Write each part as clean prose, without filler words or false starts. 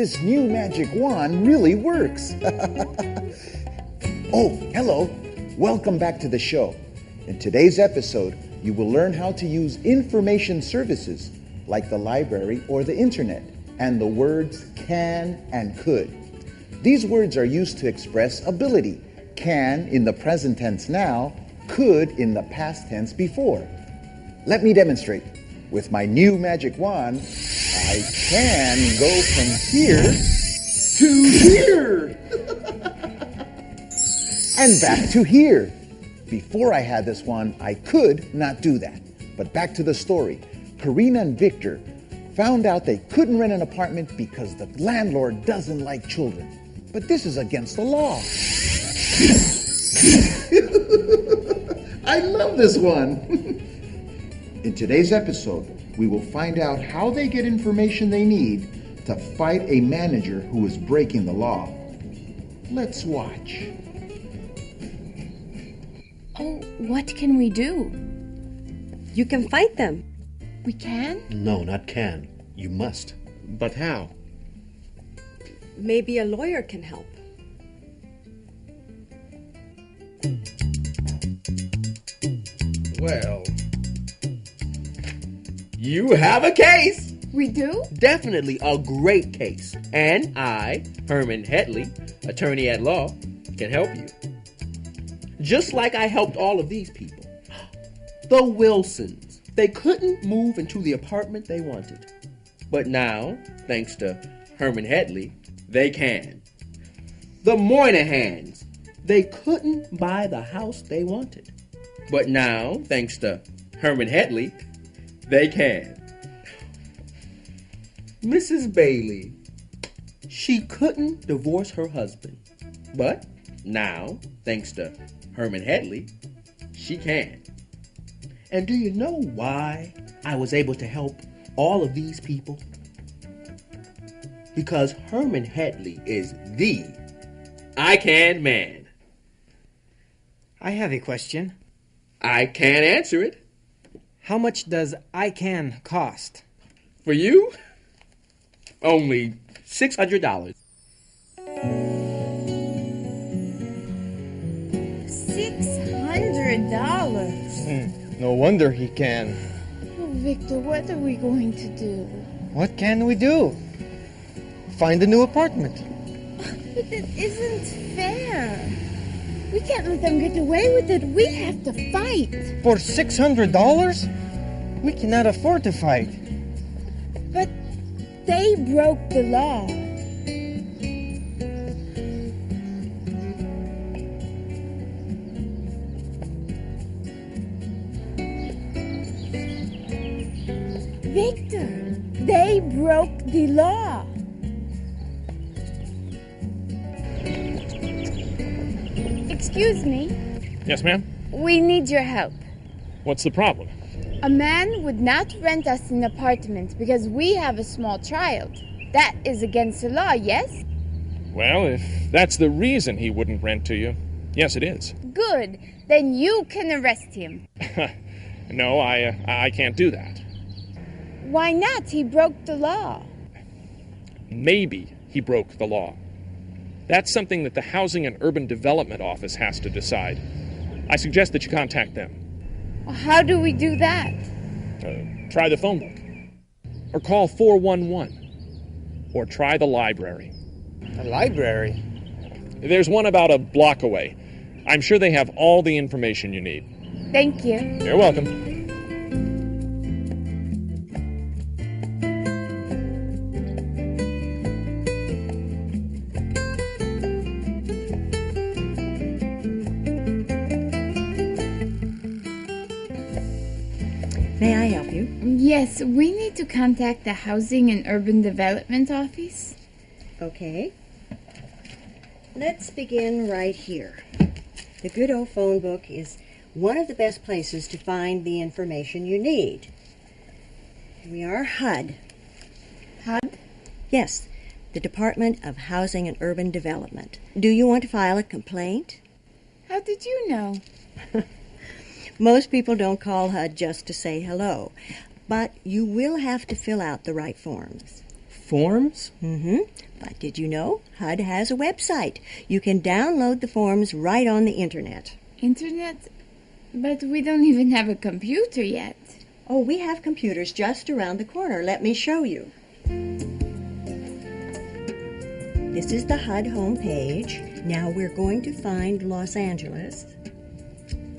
this new magic wand really works. Oh, hello. Welcome back to the show. In today's episode, you will learn how to use information services like the library or the internet and the words can and could. These words are used to express ability. Can in the present tense now, could in the past tense before. Let me demonstrate. With my new magic wand, I can go from here to here. And back to here. Before I had this wand, I could not do that. But back to the story. Karina and Victor found out they couldn't rent an apartment because the landlord doesn't like children. But this is against the law. I love this one. In today's episode, we will find out how they get information they need to fight a manager who is breaking the law. Let's watch. Oh, what can we do? You can fight them. We can? No, not can. You must. But how? Maybe a lawyer can help. Well, you have a case. We do? Definitely a great case. And I, Herman Headley, attorney at law, can help you. Just like I helped all of these people. The Wilsons. They couldn't move into the apartment they wanted. But now, thanks to Herman Headley, they can. The Moynahans. They couldn't buy the house they wanted. But now, thanks to Herman Headley, they can. Mrs. Bailey. She couldn't divorce her husband. But now, thanks to Herman Headley, she can. And do you know why I was able to help all of these people? Because Herman Headley is the I Can man. I have a question. I can't answer it. How much does I can cost? For you, only $600. $600? No wonder he can. Oh, Victor, what are we going to do? What can we do? Find a new apartment. But it isn't fair. We can't let them get away with it. We have to fight. For $600? We cannot afford to fight. But they broke the law. Victor, they broke the law. Excuse me. Yes, ma'am? We need your help. What's the problem? A man would not rent us an apartment because we have a small child. That is against the law, yes? Well, if that's the reason he wouldn't rent to you, yes, it is. Good. Then you can arrest him. No, I can't do that. Why not? He broke the law. Maybe he broke the law. That's something that the Housing and Urban Development Office has to decide. I suggest that you contact them. How do we do that? Try the phone book. Or call 411. Or try the library. The library? There's one about a block away. I'm sure they have all the information you need. Thank you. You're welcome. May I help you? Yes, we need to contact the Housing and Urban Development Office. Okay. Let's begin right here. The good old phone book is one of the best places to find the information you need. We are HUD. HUD? Yes, the Department of Housing and Urban Development. Do you want to file a complaint? How did you know? Most people don't call HUD just to say hello, but you will have to fill out the right forms. Forms? But did you know HUD has a website? You can download the forms right on the internet. Internet? But we don't even have a computer yet. Oh, we have computers just around the corner. Let me show you. This is the HUD homepage. Now we're going to find Los Angeles.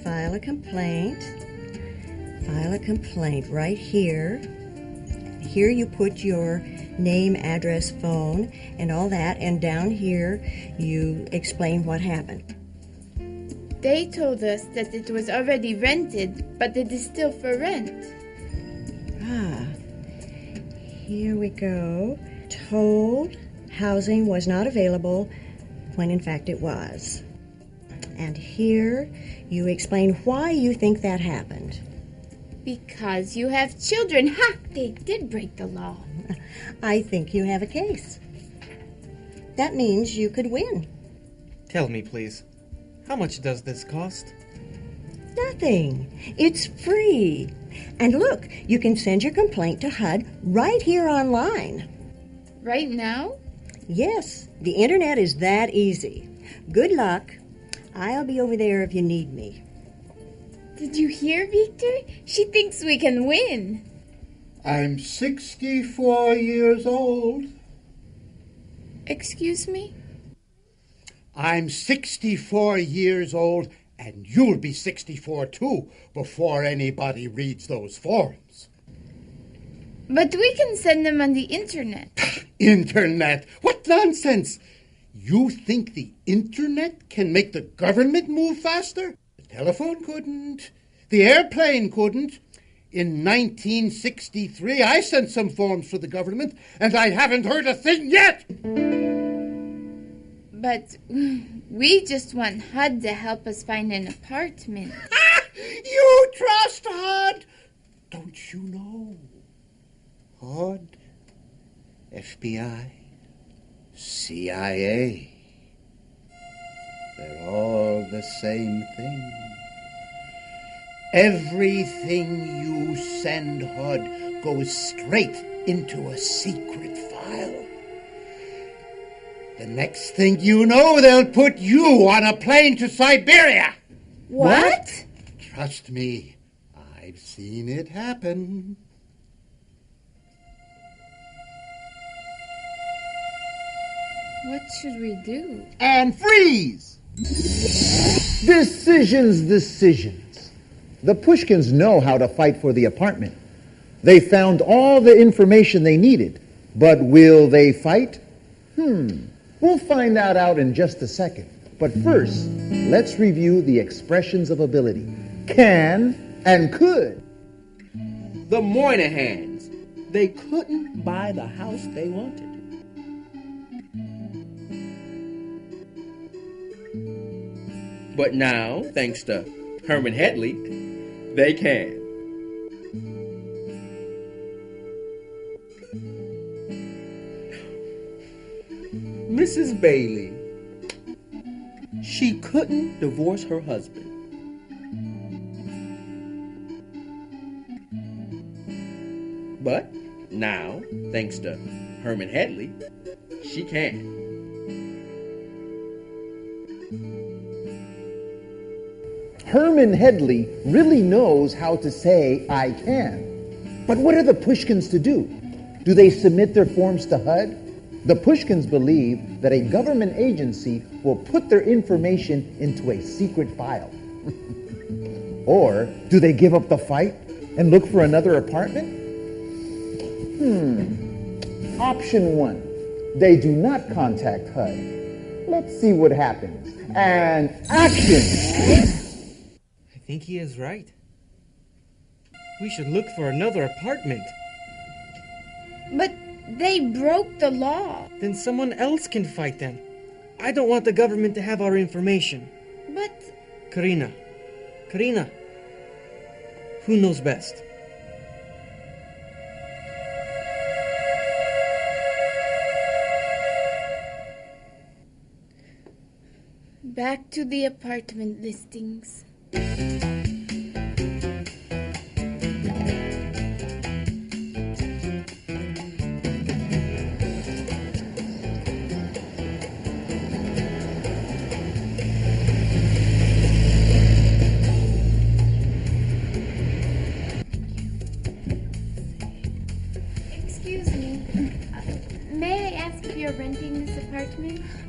File a complaint. File a complaint right here. Here you put your name, address, phone, and all that. And down here you explain what happened. They told us that it was already rented, but it is still for rent. Here we go. Told housing was not available when in fact it was. And here you explain why you think that happened. Because you have children. Ha! They did break the law. I think you have a case. That means you could win. Tell me, please. How much does this cost? Nothing. It's free. And look, you can send your complaint to HUD right here online. Right now? Yes, the internet is that easy. Good luck. I'll be over there if you need me. Did you hear, Victor? She thinks we can win. I'm 64 years old. Excuse me? I'm 64 years old, and you'll be 64 too before anybody reads those forms. But we can send them on the internet. Internet? What nonsense! You think the internet can make the government move faster? The telephone couldn't. The airplane couldn't. In 1963, I sent some forms for the government, and I haven't heard a thing yet! But we just want HUD to help us find an apartment. You trust HUD? Don't you know? HUD, FBI, CIA. They're all the same thing. Everything you send HUD goes straight into a secret file. The next thing you know, they'll put you on a plane to Siberia. What? Trust me, I've seen it happen. What should we do? And freeze! Decisions. The Pushkins know how to fight for the apartment. They found all the information they needed. But will they fight? We'll find that out in just a second. But first, let's review the expressions of ability. Can and could. The Moynahans. They couldn't buy the house they wanted. But now, thanks to Herman Hedley, they can. Mrs. Bailey. She couldn't divorce her husband. But now, thanks to Herman Hedley, she can. Herman Hedley really knows how to say, I can. But what are the Pushkins to do? Do they submit their forms to HUD? The Pushkins believe that a government agency will put their information into a secret file. Or do they give up the fight and look for another apartment? Option 1, they do not contact HUD. Let's see what happens. And action! I think he is right. We should look for another apartment. But they broke the law. Then someone else can fight them. I don't want the government to have our information. But Karina, who knows best? back to the apartment listings.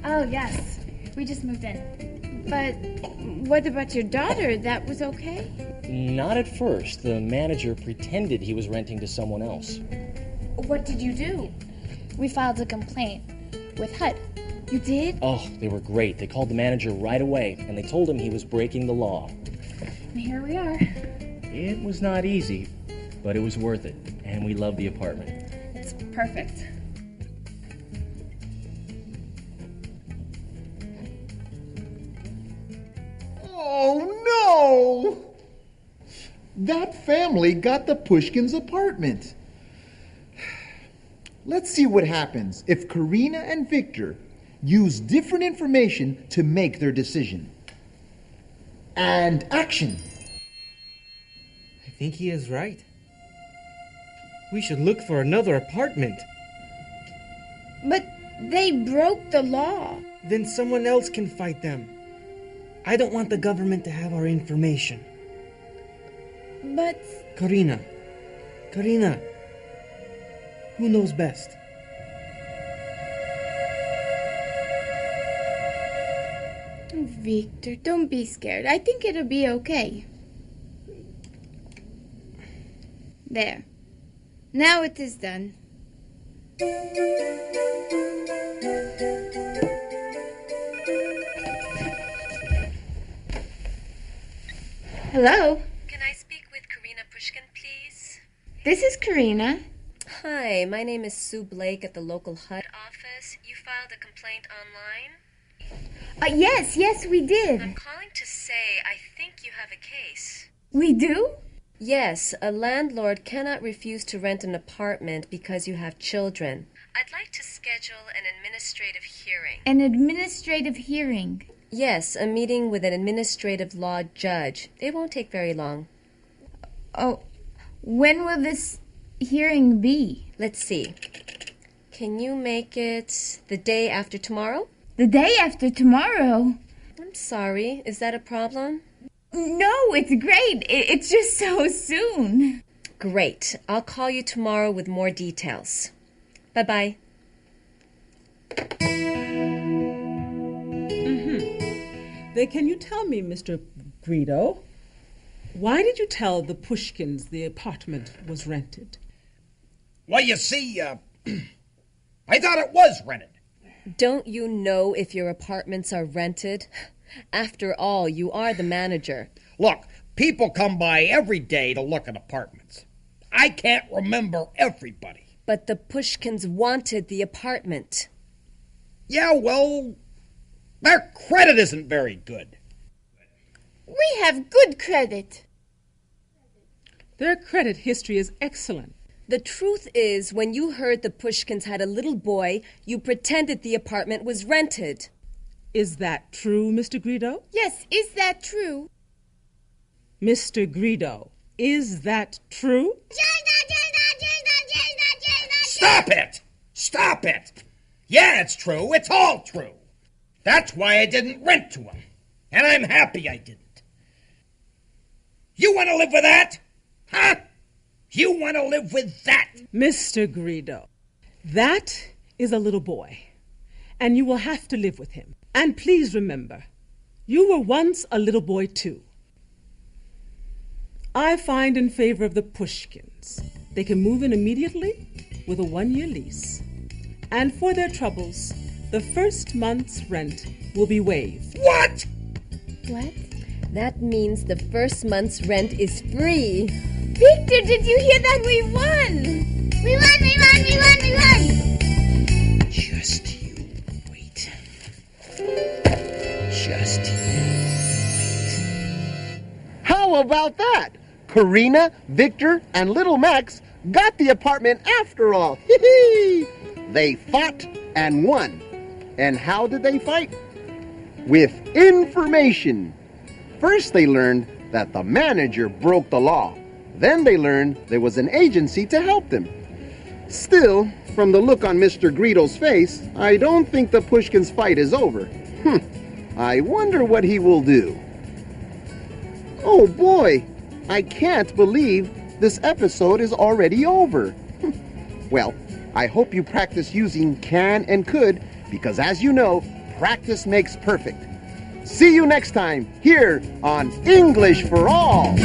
Oh, yes. We just moved in. But what about your daughter? That was okay? Not at first. The manager pretended he was renting to someone else. What did you do? We filed a complaint with HUD. You did? Oh, they were great. They called the manager right away, and they told him he was breaking the law. And here we are. It was not easy, but it was worth it, and we love the apartment. It's perfect. Oh, no! That family got the Pushkins' apartment. Let's see what happens if Karina and Victor use different information to make their decision. And action. I think he is right. We should look for another apartment. But they broke the law. Then someone else can fight them. I don't want the government to have our information. But... Karina, who knows best? Victor, don't be scared. I think it'll be okay. There. Now it is done. Hello? Can I speak with Karina Pushkin, please? This is Karina. Hi, my name is Sue Blake at the local HUD office. You filed a complaint online? Yes, we did. I'm calling to say I think you have a case. We do? Yes, a landlord cannot refuse to rent an apartment because you have children. I'd like to schedule an administrative hearing. An administrative hearing? Yes, a meeting with an administrative law judge. It won't take very long. Oh, when will this hearing be? Let's see. Can you make it the day after tomorrow? The day after tomorrow? I'm sorry. Is that a problem? No, it's great. It's just so soon. Great. I'll call you tomorrow with more details. Bye-bye. Then can you tell me, Mr. Guido, why did you tell the Pushkins the apartment was rented? Well, you see, I thought it was rented. Don't you know if your apartments are rented? After all, you are the manager. Look, people come by every day to look at apartments. I can't remember everybody. But the Pushkins wanted the apartment. Yeah, well, their credit isn't very good. We have good credit. Their credit history is excellent. The truth is, when you heard the Pushkins had a little boy, you pretended the apartment was rented. Is that true, Mr. Guido? Yes, is that true? Mr. Guido, is that true? Stop it! Stop it! Yeah, it's true. It's all true. That's why I didn't rent to him. And I'm happy I didn't. You want to live with that? Huh? You want to live with that? Mr. Guido, that is a little boy, and you will have to live with him. And please remember, you were once a little boy too. I find in favor of the Pushkins. They can move in immediately with a 1-year lease. And for their troubles, the first month's rent will be waived. What? What? That means the first month's rent is free. Victor, did you hear that? We won! We won! Just you wait. Just you wait. How about that? Karina, Victor, and little Max got the apartment after all. Hee-hee! They fought and won. And how did they fight? With information. First they learned that the manager broke the law. Then they learned there was an agency to help them. Still, from the look on Mr. Guido's face, I don't think the Pushkin's fight is over. I wonder what he will do. Oh boy, I can't believe this episode is already over. Well, I hope you practice using can and could because as you know, practice makes perfect. See you next time here on English for All.